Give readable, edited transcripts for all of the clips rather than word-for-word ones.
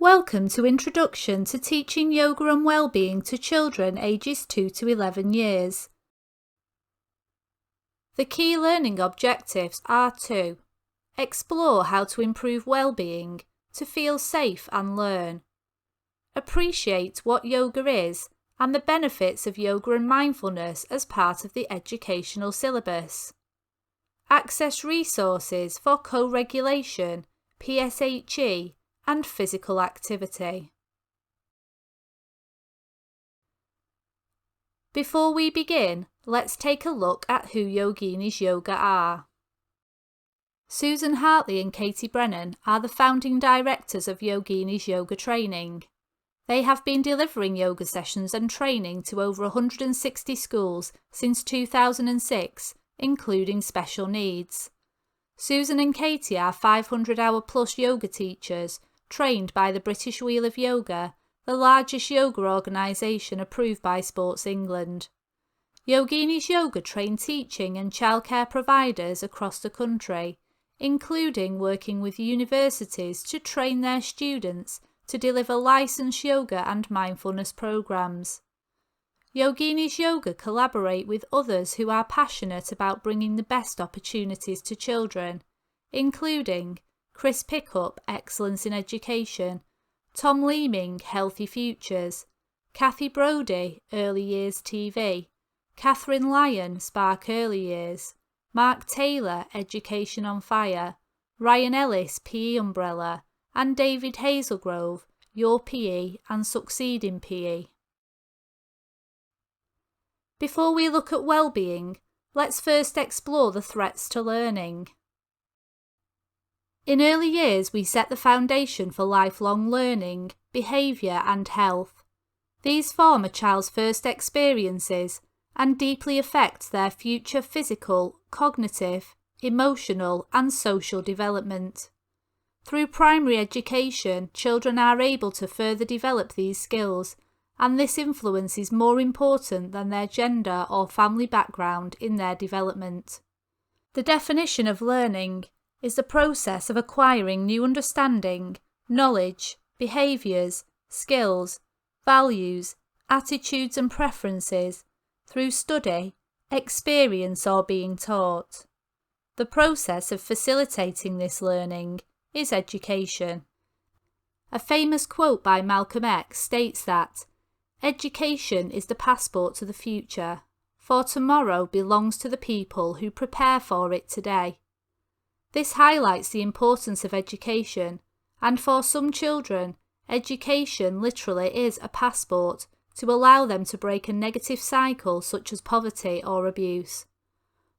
Welcome to Introduction to Teaching Yoga and Wellbeing to Children ages 2 to 11 years. The key learning objectives are to explore how to improve well-being, to feel safe and learn. Appreciate what yoga is and the benefits of yoga and mindfulness as part of the educational syllabus. Access resources for co-regulation, PSHE, and physical activity. Before we begin, let's take a look at who Yoginis Yoga are. Susan Hartley and Katie Brennan are the founding directors of Yoginis Yoga Training. They have been delivering yoga sessions and training to over 160 schools since 2006, including special needs. Susan and Katie are 500-hour-plus yoga teachers trained by the British Wheel of Yoga, the largest yoga organisation approved by Sports England. Yoginis Yoga train teaching and childcare providers across the country, including working with universities to train their students to deliver licensed yoga and mindfulness programs. Yoginis Yoga collaborate with others who are passionate about bringing the best opportunities to children, including Chris Pickup, Excellence in Education, Tom Leeming, Healthy Futures, Kathy Brodie, Early Years TV, Catherine Lyon, Spark Early Years, Mark Taylor, Education on Fire, Ryan Ellis, PE Umbrella, and David Hazelgrove, Your PE and Succeed in PE. Before we look at well-being, let's first explore the threats to learning. In early years, we set the foundation for lifelong learning, behaviour and health. These form a child's first experiences and deeply affect their future physical, cognitive, emotional and social development. Through primary education, children are able to further develop these skills, and this influence is more important than their gender or family background in their development. The definition of learning is the process of acquiring new understanding, knowledge, behaviours, skills, values, attitudes and preferences through study, experience or being taught. The process of facilitating this learning is education. A famous quote by Malcolm X states that, "Education is the passport to the future, for tomorrow belongs to the people who prepare for it today." This highlights the importance of education, and for some children, education literally is a passport to allow them to break a negative cycle such as poverty or abuse.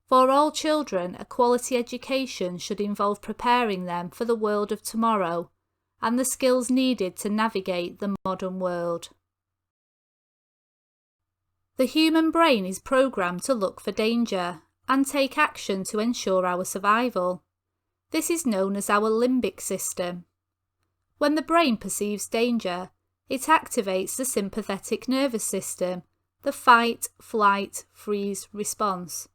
For all children, a quality education should involve preparing them for the world of tomorrow and the skills needed to navigate the modern world. The human brain is programmed to look for danger and take action to ensure our survival. This is known as our limbic system. When the brain perceives danger, it activates the sympathetic nervous system, the fight, flight, freeze response.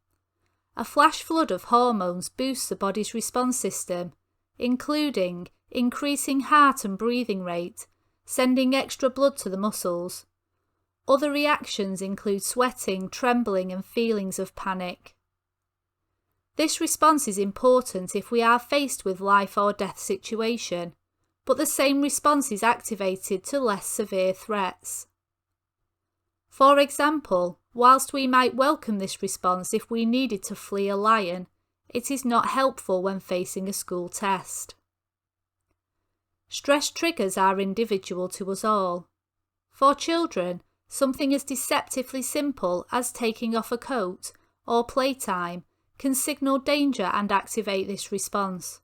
A flash flood of hormones boosts the body's response system, including increasing heart and breathing rate, sending extra blood to the muscles. Other reactions include sweating, trembling, and feelings of panic. This response is important if we are faced with life or death situation, but the same response is activated to less severe threats. For example, whilst we might welcome this response if we needed to flee a lion, it is not helpful when facing a school test. Stress triggers are individual to us all. For children, something as deceptively simple as taking off a coat or playtime can signal danger and activate this response.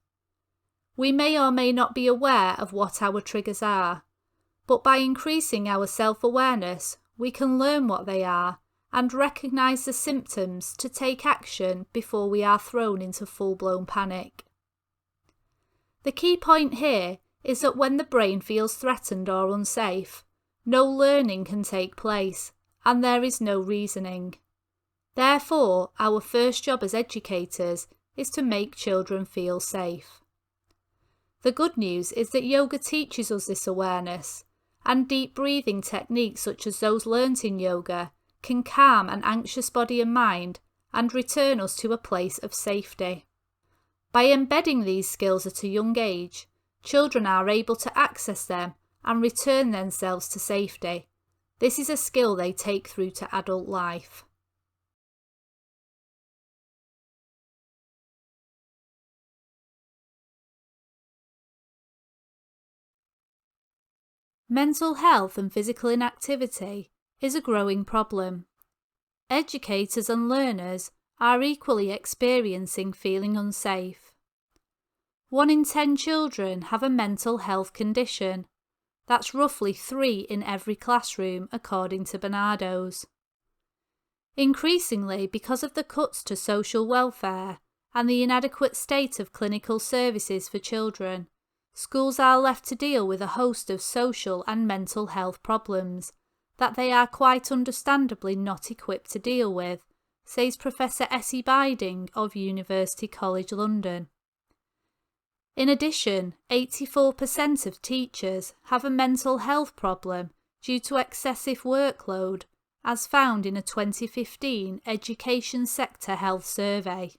We may or may not be aware of what our triggers are, but by increasing our self-awareness, we can learn what they are and recognise the symptoms to take action before we are thrown into full-blown panic. The key point here is that when the brain feels threatened or unsafe, no learning can take place and there is no reasoning. Therefore, our first job as educators is to make children feel safe. The good news is that yoga teaches us this awareness, and deep breathing techniques such as those learnt in yoga can calm an anxious body and mind and return us to a place of safety. By embedding these skills at a young age, children are able to access them and return themselves to safety. This is a skill they take through to adult life. Mental health and physical inactivity is a growing problem. Educators and learners are equally experiencing feeling unsafe. 1 in 10 children have a mental health condition. That's roughly 3 in every classroom, according to Barnardo's. Increasingly, because of the cuts to social welfare and the inadequate state of clinical services for children, schools are left to deal with a host of social and mental health problems that they are quite understandably not equipped to deal with, says Professor Essie Biding of University College London. In addition, 84% of teachers have a mental health problem due to excessive workload, as found in a 2015 Education Sector Health Survey.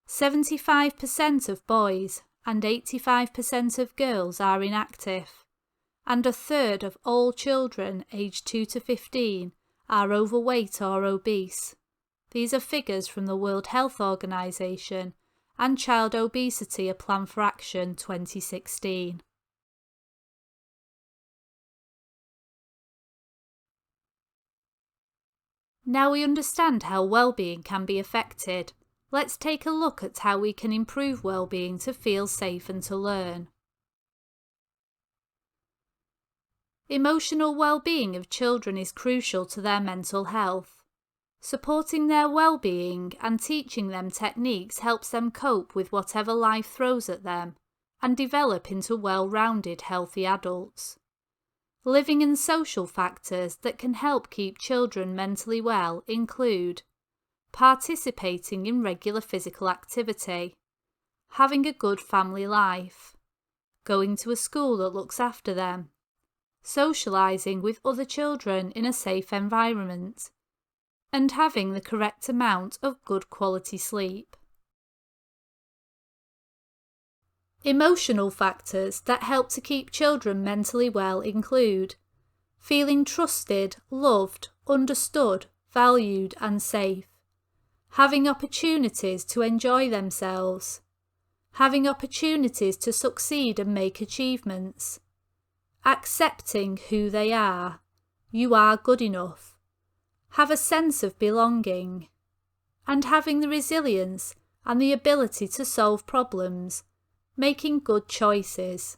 75% of boys and 85% of girls are inactive, and 1/3 of all children aged 2 to 15 are overweight or obese. These are figures from the World Health Organization and Child Obesity: A Plan for Action 2016. Now we understand how well-being can be affected. Let's take a look at how we can improve well-being to feel safe and to learn. Emotional well-being of children is crucial to their mental health. Supporting their well-being and teaching them techniques helps them cope with whatever life throws at them and develop into well-rounded, healthy adults. Living and social factors that can help keep children mentally well include participating in regular physical activity, having a good family life, going to a school that looks after them, socialising with other children in a safe environment, and having the correct amount of good quality sleep. Emotional factors that help to keep children mentally well include feeling trusted, loved, understood, valued and safe, having opportunities to enjoy themselves, having opportunities to succeed and make achievements, accepting who they are, you are good enough, have a sense of belonging, and having the resilience and the ability to solve problems, making good choices.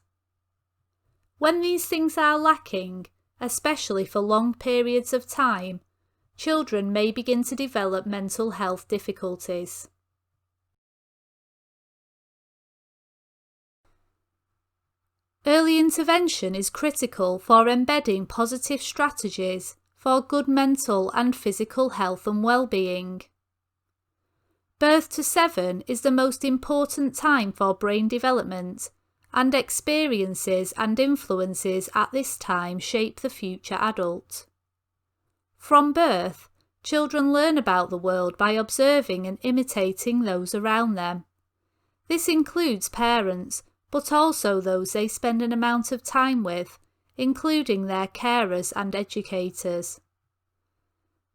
When these things are lacking, especially for long periods of time, children may begin to develop mental health difficulties. Early intervention is critical for embedding positive strategies for good mental and physical health and well-being. Birth to 7 is the most important time for brain development, and experiences and influences at this time shape the future adult. From birth, children learn about the world by observing and imitating those around them. This includes parents, but also those they spend an amount of time with, including their carers and educators.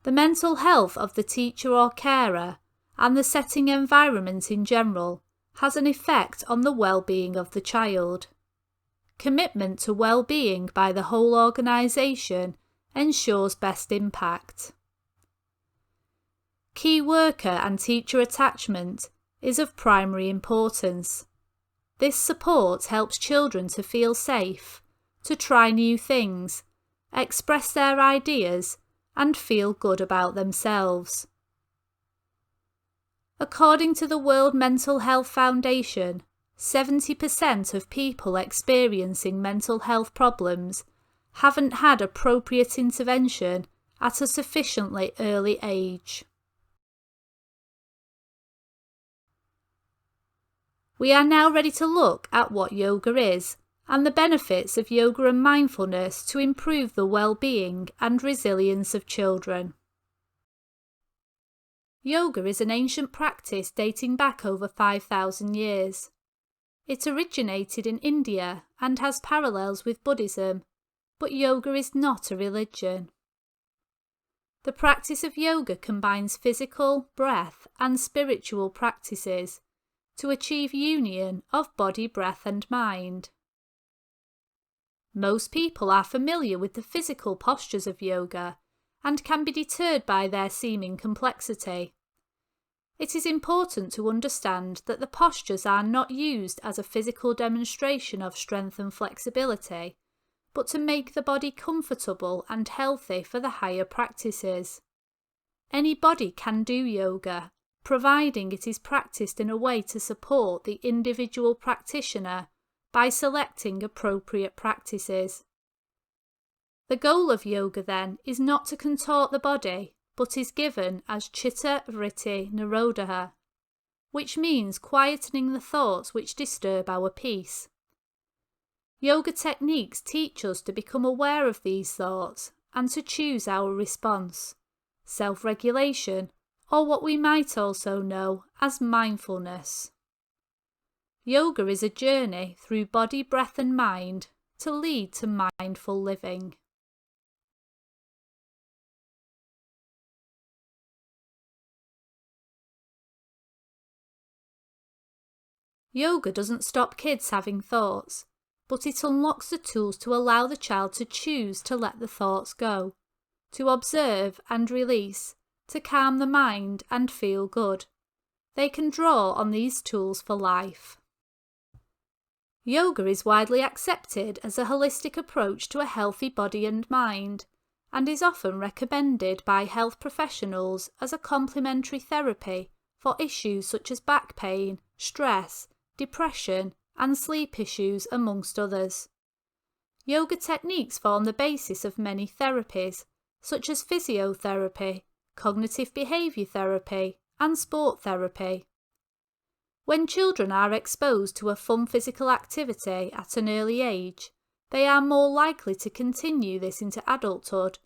The mental health of the teacher or carer, and the setting environment in general, has an effect on the well-being of the child. Commitment to well-being by the whole organisation ensures best impact. Key worker and teacher attachment is of primary importance. This support helps children to feel safe, to try new things, express their ideas, and feel good about themselves. According to the World Mental Health Foundation, 70% of people experiencing mental health problems haven't had appropriate intervention at a sufficiently early age. We are now ready to look at what yoga is and the benefits of yoga and mindfulness to improve the well-being and resilience of children. Yoga is an ancient practice dating back over 5,000 years. It originated in India and has parallels with Buddhism, but yoga is not a religion. The practice of yoga combines physical, breath, and spiritual practices to achieve union of body, breath, and mind. Most people are familiar with the physical postures of yoga and can be deterred by their seeming complexity. It is important to understand that the postures are not used as a physical demonstration of strength and flexibility, but to make the body comfortable and healthy for the higher practices. Anybody can do yoga, providing it is practiced in a way to support the individual practitioner by selecting appropriate practices. The goal of yoga, then, is not to contort the body, but is given as chitta vritti nirodha, which means quietening the thoughts which disturb our peace. Yoga techniques teach us to become aware of these thoughts and to choose our response, self-regulation, or what we might also know as mindfulness. Yoga is a journey through body, breath and mind to lead to mindful living. Yoga doesn't stop kids having thoughts, but it unlocks the tools to allow the child to choose to let the thoughts go, to observe and release, to calm the mind and feel good. They can draw on these tools for life. Yoga is widely accepted as a holistic approach to a healthy body and mind, and is often recommended by health professionals as a complementary therapy for issues such as back pain, stress, depression, and sleep issues, amongst others. Yoga techniques form the basis of many therapies, such as physiotherapy, cognitive behaviour therapy, and sport therapy. When children are exposed to a fun physical activity at an early age, they are more likely to continue this into adulthood,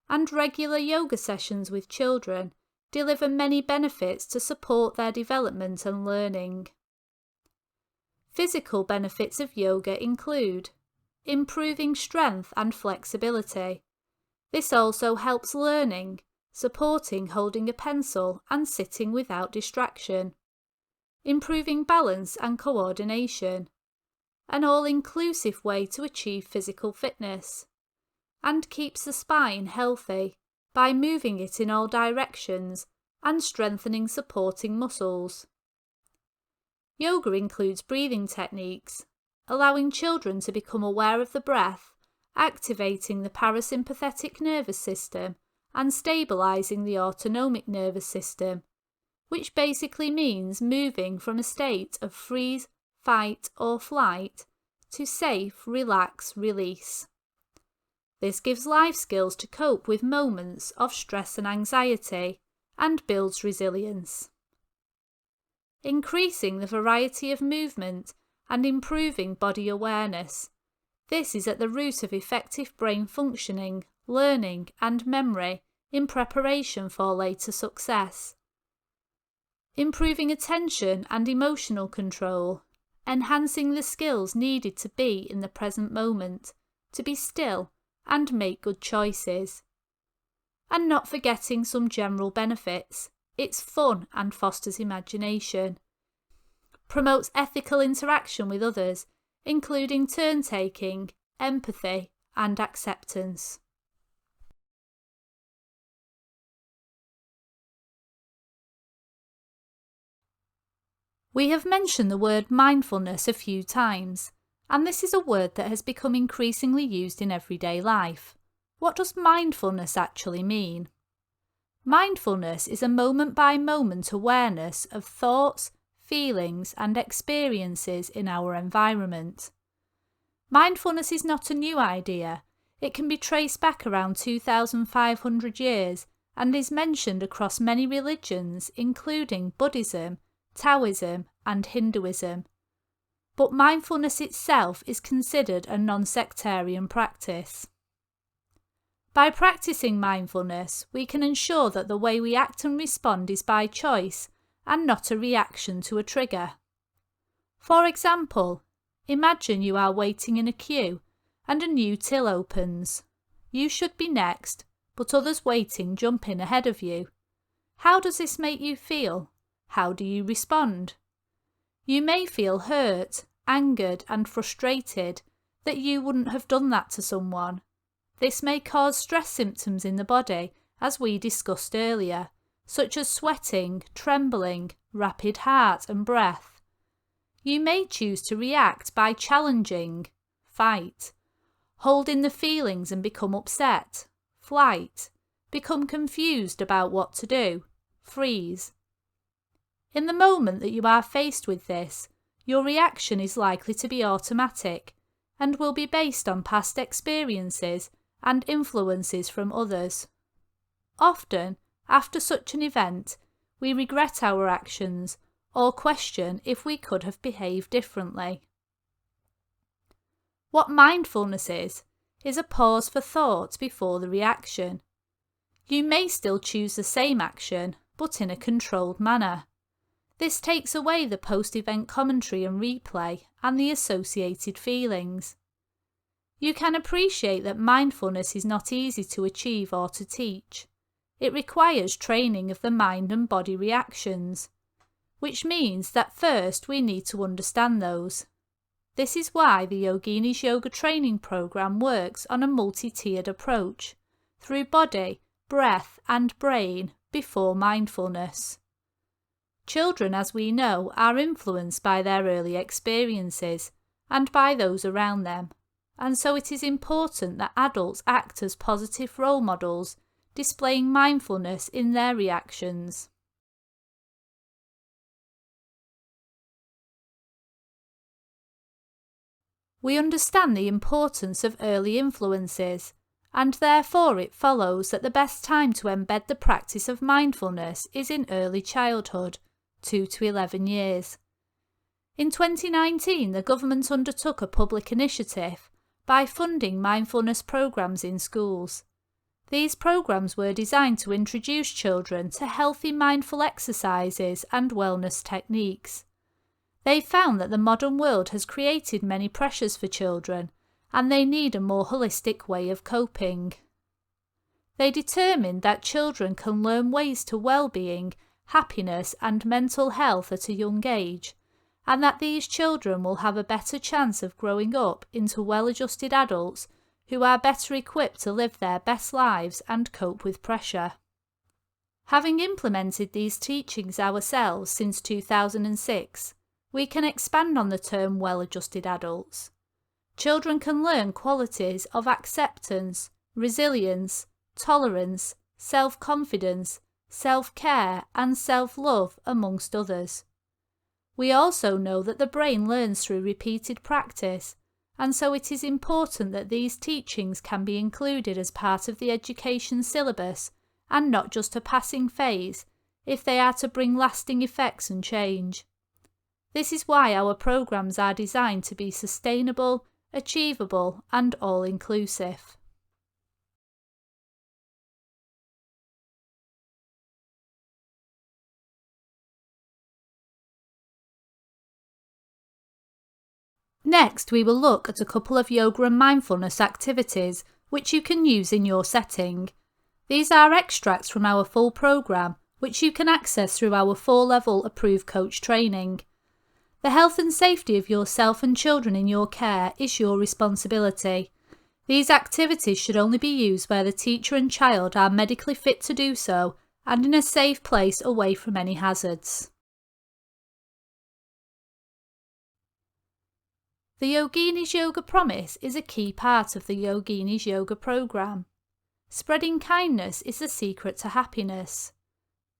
and regular yoga sessions with children deliver many benefits to support their development and learning. Physical benefits of yoga include improving strength and flexibility. This also helps learning, supporting holding a pencil and sitting without distraction. Improving balance and coordination. An all-inclusive way to achieve physical fitness. And keeps the spine healthy by moving it in all directions and strengthening supporting muscles. Yoga includes breathing techniques, allowing children to become aware of the breath, activating the parasympathetic nervous system and stabilising the autonomic nervous system, which basically means moving from a state of freeze, fight or flight to safe, relax, release. This gives life skills to cope with moments of stress and anxiety and builds resilience. Increasing the variety of movement and improving body awareness. This is at the root of effective brain functioning, learning and memory in preparation for later success. Improving attention and emotional control, enhancing the skills needed to be in the present moment, to be still and make good choices. And not forgetting some general benefits. It's fun and fosters imagination. Promotes ethical interaction with others, including turn-taking, empathy and acceptance. We have mentioned the word mindfulness a few times, and this is a word that has become increasingly used in everyday life. What does mindfulness actually mean? Mindfulness is a moment-by-moment awareness of thoughts, feelings and experiences in our environment. Mindfulness is not a new idea. It can be traced back around 2,500 years and is mentioned across many religions including Buddhism, Taoism and Hinduism, but mindfulness itself is considered a non-sectarian practice. By practicing mindfulness, we can ensure that the way we act and respond is by choice and not a reaction to a trigger. For example, imagine you are waiting in a queue and a new till opens. You should be next, but others waiting jump in ahead of you. How does this make you feel? How do you respond? You may feel hurt, angered, and frustrated that you wouldn't have done that to someone. This may cause stress symptoms in the body, as we discussed earlier, such as sweating, trembling, rapid heart and breath. You may choose to react by challenging, fight, hold in the feelings and become upset, flight, become confused about what to do, freeze. In the moment that you are faced with this, your reaction is likely to be automatic and will be based on past experiences and influences from others. Often, after such an event, we regret our actions or question if we could have behaved differently. What mindfulness is a pause for thought before the reaction. You may still choose the same action, but in a controlled manner. This takes away the post-event commentary and replay and the associated feelings. You can appreciate that mindfulness is not easy to achieve or to teach. It requires training of the mind and body reactions, which means that first we need to understand those. This is why the Yoginis Yoga training program works on a multi-tiered approach, through body, breath and brain before mindfulness. Children, as we know, are influenced by their early experiences and by those around them, and so it is important that adults act as positive role models, displaying mindfulness in their reactions. We understand the importance of early influences, and therefore it follows that the best time to embed the practice of mindfulness is in early childhood, 2 to 11 years. In 2019, the government undertook a public initiative by funding mindfulness programs in schools. These programs were designed to introduce children to healthy mindful exercises and wellness techniques. They found that the modern world has created many pressures for children, and they need a more holistic way of coping. They determined that children can learn ways to well-being, happiness and mental health at a young age, and that these children will have a better chance of growing up into well-adjusted adults who are better equipped to live their best lives and cope with pressure. Having implemented these teachings ourselves since 2006, we can expand on the term well-adjusted adults. Children can learn qualities of acceptance, resilience, tolerance, self-confidence, self-care and self-love, amongst others. We also know that the brain learns through repeated practice, and so it is important that these teachings can be included as part of the education syllabus and not just a passing phase if they are to bring lasting effects and change. This is why our programs are designed to be sustainable, achievable and all-inclusive. Next, we will look at a couple of yoga and mindfulness activities which you can use in your setting. These are extracts from our full program, which you can access through our 4-level approved coach training. The health and safety of yourself and children in your care is your responsibility. These activities should only be used where the teacher and child are medically fit to do so and in a safe place away from any hazards. The Yoginis Yoga Promise is a key part of the Yoginis Yoga program. Spreading kindness is the secret to happiness.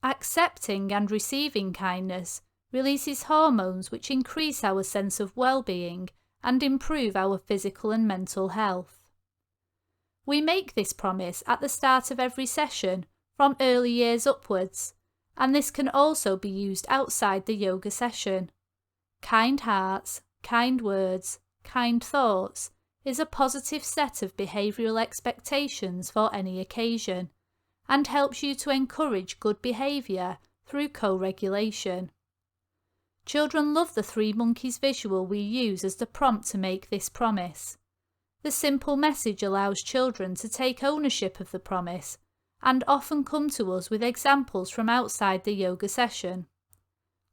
Accepting and receiving kindness releases hormones which increase our sense of well-being and improve our physical and mental health. We make this promise at the start of every session from early years upwards, and this can also be used outside the yoga session. Kind hearts, kind words, kind thoughts is a positive set of behavioural expectations for any occasion, and helps you to encourage good behaviour through co-regulation. Children love the three monkeys visual we use as the prompt to make this promise. The simple message allows children to take ownership of the promise and often come to us with examples from outside the yoga session.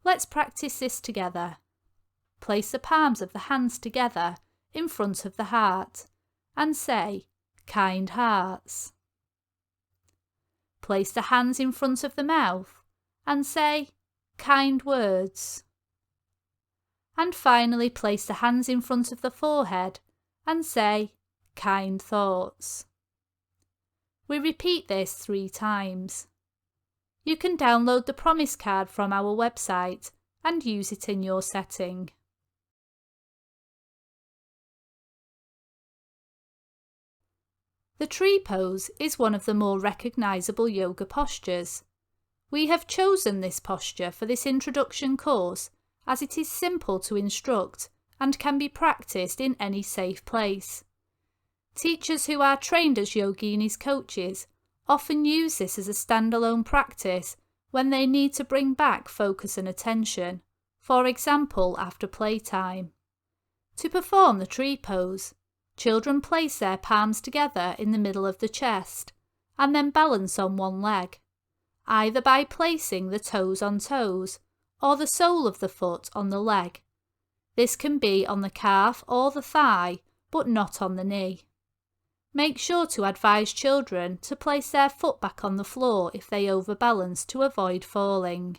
Let's practice this together. Place the palms of the hands together in front of the heart and say, kind hearts. Place the hands in front of the mouth and say, kind words. And finally place the hands in front of the forehead and say, kind thoughts. We repeat this 3 times. You can download the promise card from our website and use it in your setting. The tree pose is one of the more recognisable yoga postures. We have chosen this posture for this introduction course as it is simple to instruct and can be practiced in any safe place. Teachers who are trained as Yoginis coaches often use this as a standalone practice when they need to bring back focus and attention, for example after playtime. To perform the tree pose, children place their palms together in the middle of the chest and then balance on one leg, either by placing the toes on toes or the sole of the foot on the leg. This can be on the calf or the thigh, but not on the knee. Make sure to advise children to place their foot back on the floor if they overbalance to avoid falling.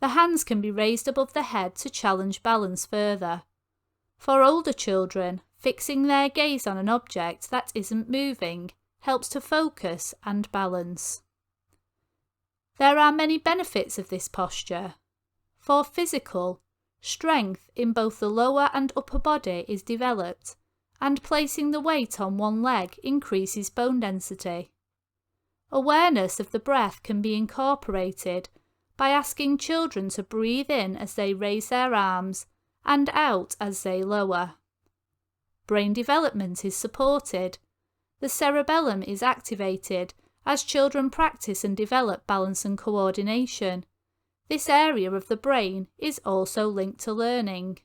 The hands can be raised above the head to challenge balance further. For older children, fixing their gaze on an object that isn't moving helps to focus and balance. There are many benefits of this posture. For physical, strength in both the lower and upper body is developed, and placing the weight on one leg increases bone density. Awareness of the breath can be incorporated by asking children to breathe in as they raise their arms and out as they lower. Brain development is supported. The cerebellum is activated as children practice and develop balance and coordination. This area of the brain is also linked to learning.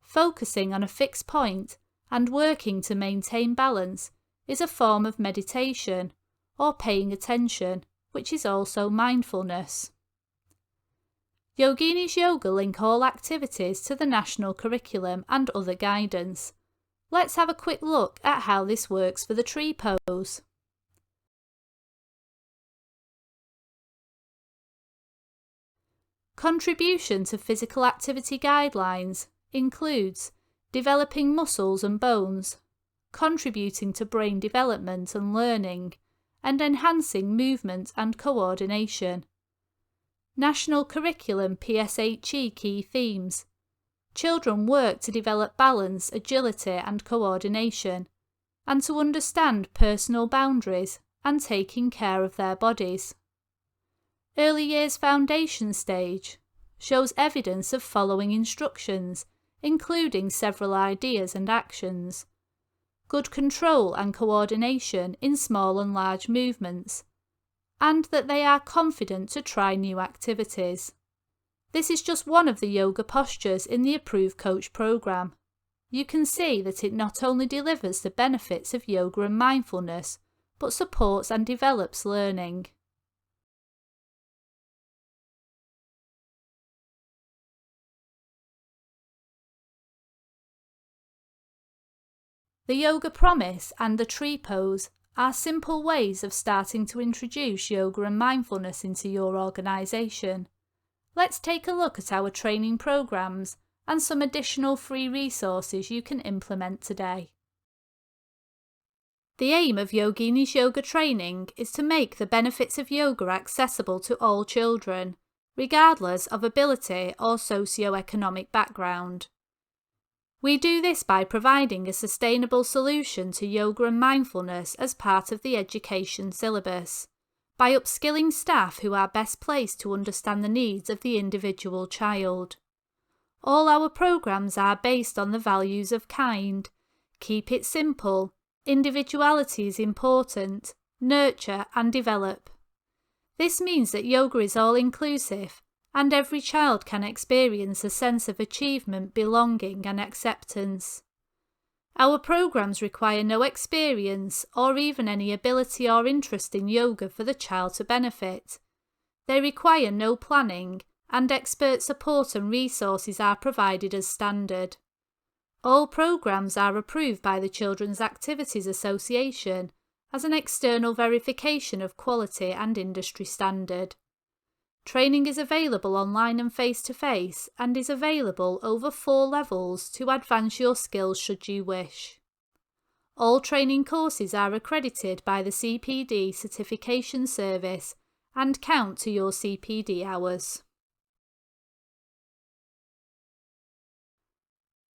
Focusing on a fixed point and working to maintain balance is a form of meditation or paying attention, which is also mindfulness. Yoginis Yoga link all activities to the national curriculum and other guidance. Let's have a quick look at how this works for the tree pose. Contribution to physical activity guidelines includes developing muscles and bones, contributing to brain development and learning, and enhancing movement and coordination. National Curriculum PSHE key themes. Children work to develop balance, agility and coordination, and to understand personal boundaries and taking care of their bodies. Early years foundation stage shows evidence of following instructions, including several ideas and actions. Good control and coordination in small and large movements, and that they are confident to try new activities. This is just one of the yoga postures in the Approved Coach program. You can see that it not only delivers the benefits of yoga and mindfulness, but supports and develops learning. The yoga promise and the tree pose are simple ways of starting to introduce yoga and mindfulness into your organisation. Let's take a look at our training programs and some additional free resources you can implement today. The aim of Yoginis Yoga training is to make the benefits of yoga accessible to all children, regardless of ability or socio-economic background. We do this by providing a sustainable solution to yoga and mindfulness as part of the education syllabus, by upskilling staff who are best placed to understand the needs of the individual child. All our programs are based on the values of kind. Keep it simple. Individuality is important. Nurture and develop. This means that yoga is all-inclusive, and every child can experience a sense of achievement, belonging and acceptance. Our programs require no experience or even any ability or interest in yoga for the child to benefit. They require no planning, and expert support and resources are provided as standard. All programs are approved by the Children's Activities Association as an external verification of quality and industry standard. Training is available online and face-to-face and is available over 4 levels to advance your skills should you wish. All training courses are accredited by the CPD Certification Service and count to your CPD hours.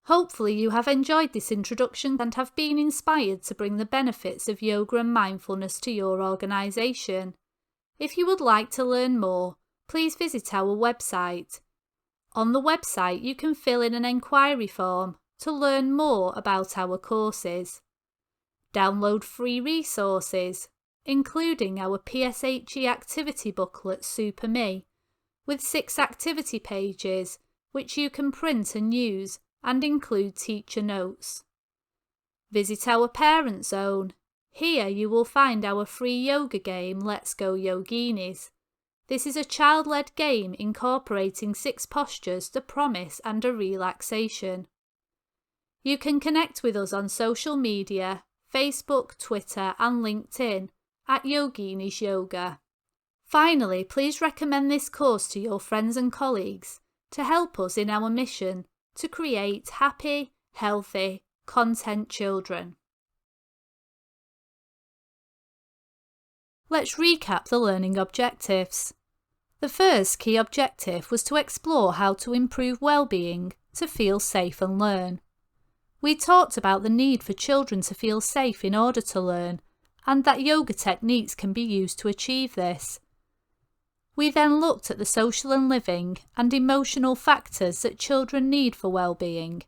Hopefully you have enjoyed this introduction and have been inspired to bring the benefits of yoga and mindfulness to your organisation. If you would like to learn more, please visit our website. On the website you can fill in an enquiry form to learn more about our courses. Download free resources, including our PSHE activity booklet Super Me, with 6 activity pages which you can print and use and include teacher notes. Visit our parent zone. Here you will find our free yoga game Let's Go Yoginis. This is a child-led game incorporating 6 postures, the promise and a relaxation. You can connect with us on social media, Facebook, Twitter and LinkedIn at Yoginis Yoga. Finally, please recommend this course to your friends and colleagues to help us in our mission to create happy, healthy, content children. Let's recap the learning objectives. The first key objective was to explore how to improve well-being, to feel safe and learn. We talked about the need for children to feel safe in order to learn, and that yoga techniques can be used to achieve this. We then looked at the social and living and emotional factors that children need for well-being,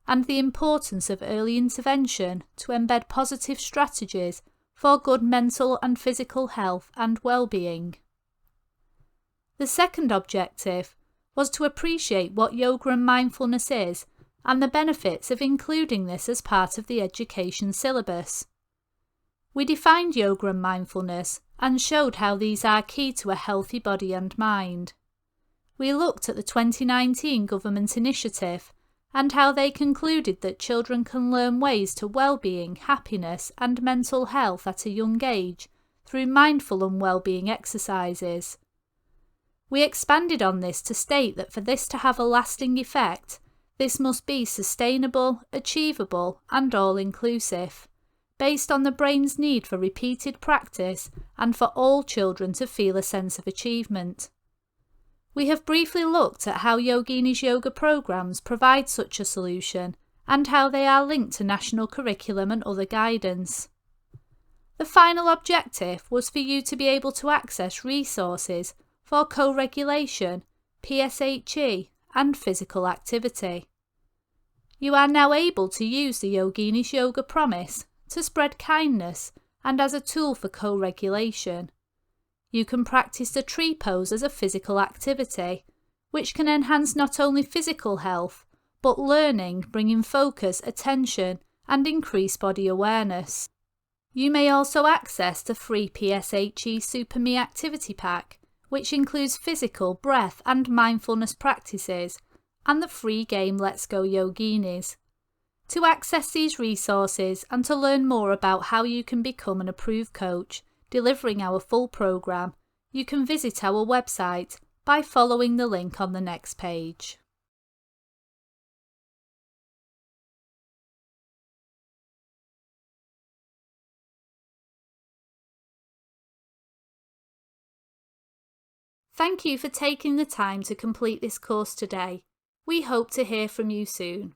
and the importance of early intervention to embed positive strategies for good mental and physical health and well-being. The second objective was to appreciate what yoga and mindfulness is and the benefits of including this as part of the education syllabus. We defined yoga and mindfulness and showed how these are key to a healthy body and mind. We looked at the 2019 government initiative and how they concluded that children can learn ways to well-being, happiness and mental health at a young age through mindful and well-being exercises. We expanded on this to state that for this to have a lasting effect, this must be sustainable, achievable and all-inclusive, based on the brain's need for repeated practice and for all children to feel a sense of achievement. We have briefly looked at how Yoginis Yoga programs provide such a solution and how they are linked to national curriculum and other guidance. The final objective was for you to be able to access resources for co-regulation, PSHE and physical activity. You are now able to use the Yoginis Yoga promise to spread kindness and as a tool for co-regulation. You can practice the tree pose as a physical activity, which can enhance not only physical health, but learning, bringing focus, attention, and increase body awareness. You may also access the free PSHE Super Me activity pack, which includes physical, breath, and mindfulness practices, and the free game Let's Go Yoginis. To access these resources and to learn more about how you can become an approved coach, delivering our full program, you can visit our website by following the link on the next page. Thank you for taking the time to complete this course today. We hope to hear from you soon.